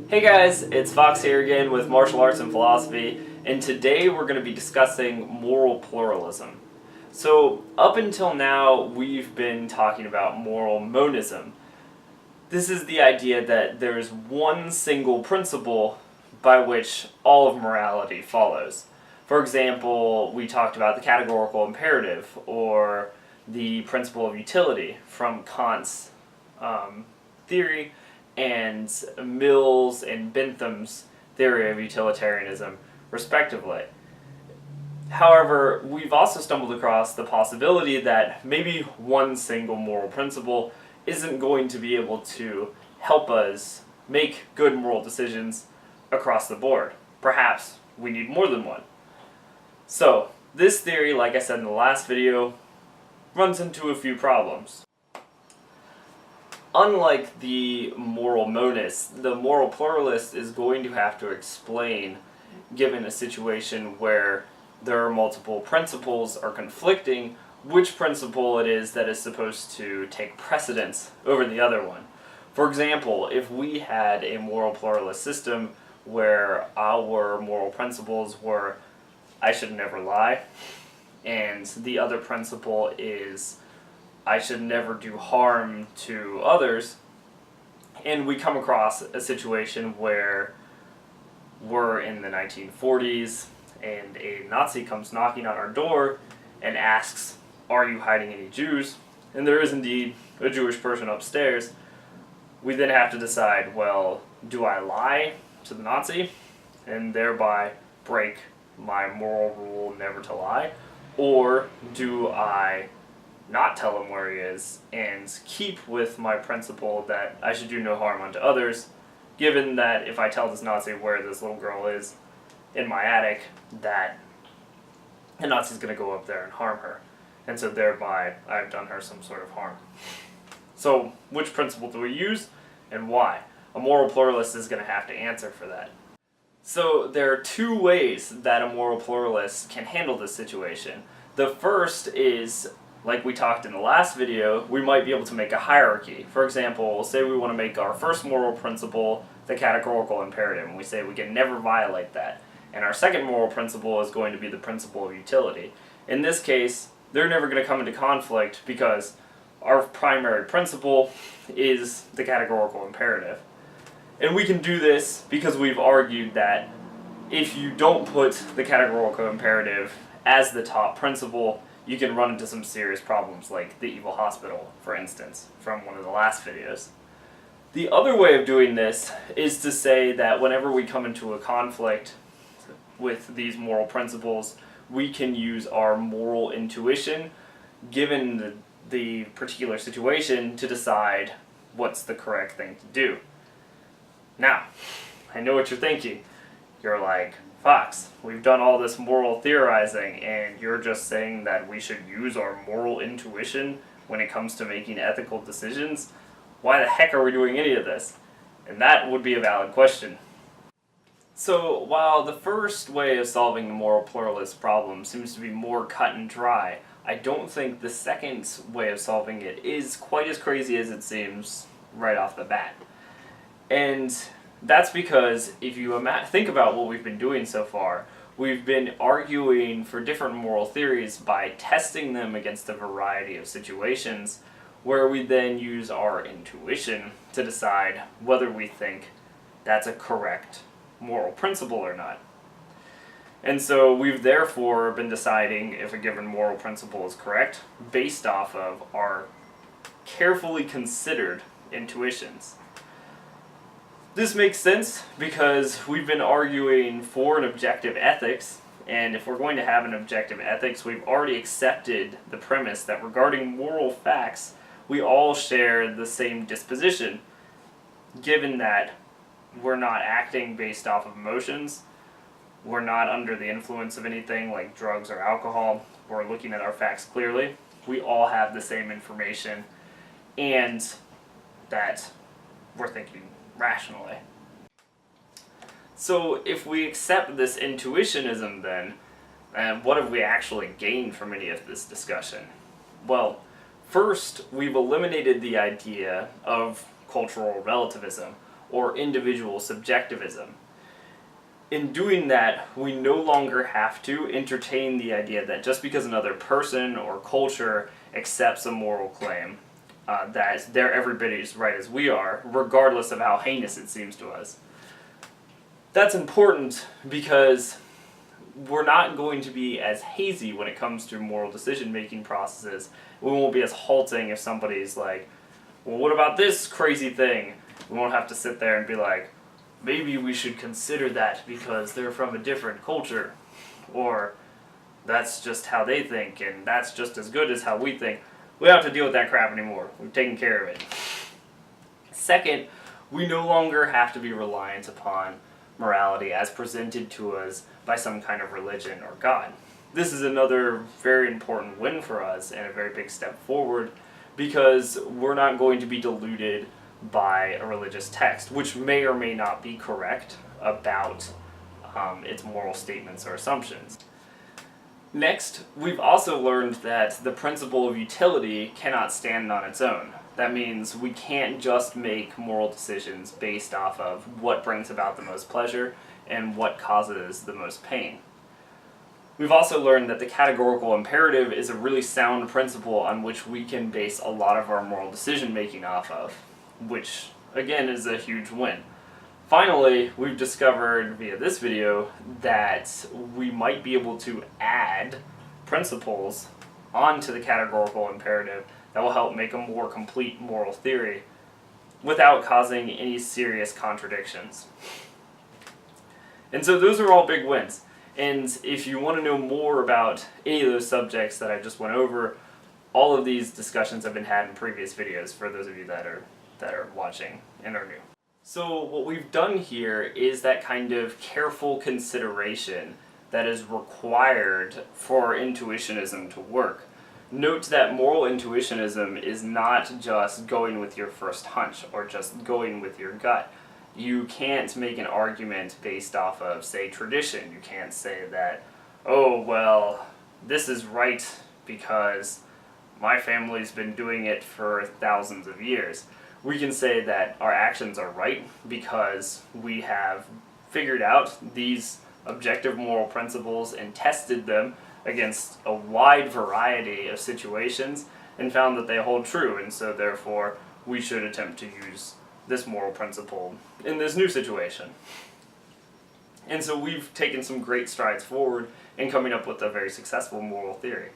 Hey guys, it's Fox here again with Martial Arts and Philosophy, and today we're going to be discussing moral pluralism. So, up until now, we've been talking about moral monism. This is the idea that there is one single principle by which all of morality follows. For example, we talked about the categorical imperative, or the principle of utility from Kant's theory, and Mill's and Bentham's theory of utilitarianism, respectively. However, we've also stumbled across the possibility that maybe one single moral principle isn't going to be able to help us make good moral decisions across the board. Perhaps we need more than one. So, this theory, like I said in the last video, runs into a few problems. Unlike the moral monist, the moral pluralist is going to have to explain, given a situation where there are multiple principles are conflicting, which principle it is that is supposed to take precedence over the other one. For example, if we had a moral pluralist system where our moral principles were, I should never lie, and the other principle is, I should never do harm to others, and we come across a situation where we're in the 1940s and a Nazi comes knocking on our door and asks, "Are you hiding any Jews?" And there is indeed a Jewish person upstairs. We then have to decide, well, do I lie to the Nazi and thereby break my moral rule never to lie, or do I not tell him where he is and keep with my principle that I should do no harm unto others, given that if I tell this Nazi where this little girl is in my attic, that the Nazi's going to go up there and harm her, and so thereby I've done her some sort of harm. So which principle do we use and why? A moral pluralist is going to have to answer for that. So there are two ways that a moral pluralist can handle this situation. The first is, like we talked in the last video, we might be able to make a hierarchy. For example, say we want to make our first moral principle the categorical imperative, and we say we can never violate that. And our second moral principle is going to be the principle of utility. In this case, they're never going to come into conflict because our primary principle is the categorical imperative. And we can do this because we've argued that if you don't put the categorical imperative as the top principle, you can run into some serious problems, like the evil hospital, for instance, from one of the last videos. The other way of doing this is to say that whenever we come into a conflict with these moral principles, we can use our moral intuition, given the particular situation, to decide what's the correct thing to do. Now, I know what you're thinking. You're like, Fox, we've done all this moral theorizing, and you're just saying that we should use our moral intuition when it comes to making ethical decisions? Why the heck are we doing any of this? And that would be a valid question. So, while the first way of solving the moral pluralist problem seems to be more cut and dry, I don't think the second way of solving it is quite as crazy as it seems right off the bat. And that's because if you think about what we've been doing so far, we've been arguing for different moral theories by testing them against a variety of situations, where we then use our intuition to decide whether we think that's a correct moral principle or not. And so we've therefore been deciding if a given moral principle is correct based off of our carefully considered intuitions. This makes sense because we've been arguing for an objective ethics, and if we're going to have an objective ethics, we've already accepted the premise that regarding moral facts, we all share the same disposition, given that we're not acting based off of emotions, we're not under the influence of anything like drugs or alcohol, we're looking at our facts clearly, we all have the same information, and that we're thinking rationally. So if we accept this intuitionism then, what have we actually gained from any of this discussion? Well, first, we've eliminated the idea of cultural relativism, or individual subjectivism. In doing that, we no longer have to entertain the idea that just because another person or culture accepts a moral claim, that they're every bit as right as we are, regardless of how heinous it seems to us. That's important because we're not going to be as hazy when it comes to moral decision-making processes. We won't be as halting if somebody's like, well, what about this crazy thing? We won't have to sit there and be like, maybe we should consider that because they're from a different culture, or that's just how they think and that's just as good as how we think. We don't have to deal with that crap anymore. We've taken care of it. Second, we no longer have to be reliant upon morality as presented to us by some kind of religion or God. This is another very important win for us and a very big step forward, because we're not going to be deluded by a religious text, which may or may not be correct about its moral statements or assumptions. Next, we've also learned that the principle of utility cannot stand on its own. That means we can't just make moral decisions based off of what brings about the most pleasure and what causes the most pain. We've also learned that the categorical imperative is a really sound principle on which we can base a lot of our moral decision making off of, which again is a huge win. Finally, we've discovered via this video that we might be able to add principles onto the categorical imperative that will help make a more complete moral theory without causing any serious contradictions. And so those are all big wins. And if you want to know more about any of those subjects that I just went over, all of these discussions have been had in previous videos for those of you that are watching and are new. So what we've done here is that kind of careful consideration that is required for intuitionism to work. Note that moral intuitionism is not just going with your first hunch or just going with your gut. You can't make an argument based off of, say, tradition. You can't say that, oh, well, this is right because my family's been doing it for thousands of years. We can say that our actions are right because we have figured out these objective moral principles and tested them against a wide variety of situations and found that they hold true, and so therefore we should attempt to use this moral principle in this new situation. And so we've taken some great strides forward in coming up with a very successful moral theory.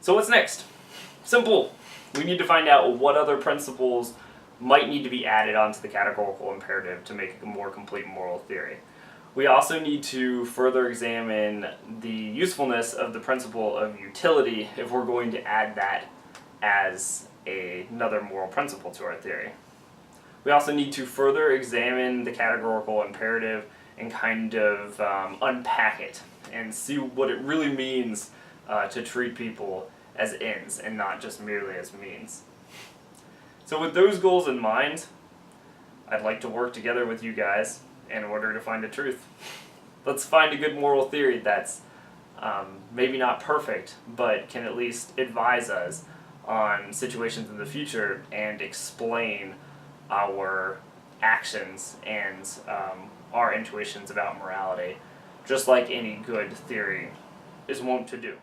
So what's next? Simple. We need to find out what other principles might need to be added onto the categorical imperative to make a more complete moral theory. We also need to further examine the usefulness of the principle of utility if we're going to add that as another moral principle to our theory. We also need to further examine the categorical imperative and kind of unpack it and see what it really means to treat people as ends and not just merely as means. So with those goals in mind, I'd like to work together with you guys in order to find the truth. Let's find a good moral theory that's maybe not perfect, but can at least advise us on situations in the future and explain our actions and our intuitions about morality, just like any good theory is wont to do.